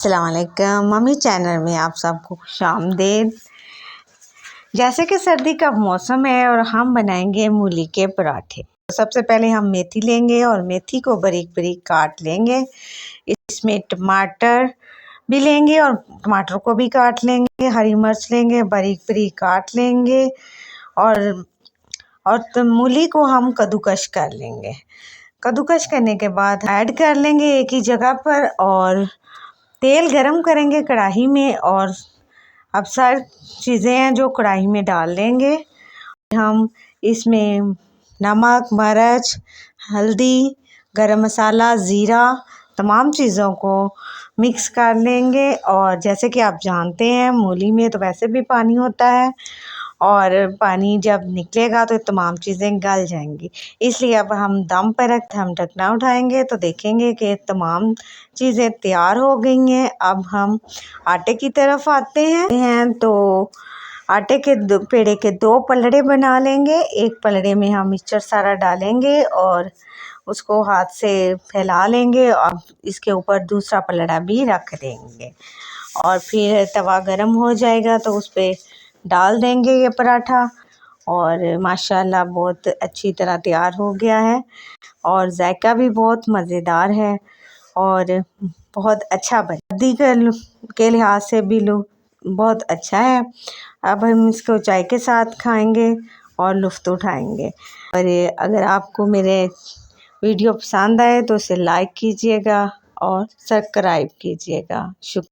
अस्सलाम वालेकुम mummy channel में आप सबको खुशामदीद। जैसे कि सर्दी का मौसम है और हम बनाएंगे मूली के पराठे। तो सबसे पहले हम मेथी लेंगे और मेथी को बारीक बारीक काट लेंगे। इसमें टमाटर भी लेंगे और टमाटर को भी काट लेंगे। हरी मिर्च लेंगे, बारीक बारीक काट लेंगे और तो मूली को हम कद्दूकश कर लेंगे। कद्दूकश करने के बाद ऐड कर लेंगे एक ही जगह पर और तेल गरम करेंगे कढ़ाई में और अब सारी चीज़ें हैं जो कढ़ाई में डाल लेंगे। हम इसमें नमक, मिर्च, हल्दी, गरम मसाला, ज़ीरा तमाम चीज़ों को मिक्स कर लेंगे। और जैसे कि आप जानते हैं मूली में तो वैसे भी पानी होता है और पानी जब निकलेगा तो तमाम चीज़ें गल जाएंगी, इसलिए अब हम दम पर रख हम ढकना उठाएंगे तो देखेंगे कि तमाम चीज़ें तैयार हो गई हैं। अब हम आटे की तरफ आते हैं तो आटे के पेड़े के 2 पलड़े बना लेंगे। एक पलड़े में हम मिक्सचर सारा डालेंगे और उसको हाथ से फैला लेंगे और इसके ऊपर दूसरा पलड़ा भी रख देंगे और फिर तवा गरम हो जाएगा तो उस पर डाल देंगे ये पराठा और माशाल्लाह बहुत अच्छी तरह तैयार हो गया है और जायका भी बहुत मज़ेदार है और बहुत अच्छा सर्दी के लिहाज से भी बहुत अच्छा है। अब हम इसको चाय के साथ खाएंगे और लुत्फ़ उठाएंगे। और अगर आपको मेरे वीडियो पसंद आए तो इसे लाइक कीजिएगा और सब्सक्राइब कीजिएगा। शुक्रिया।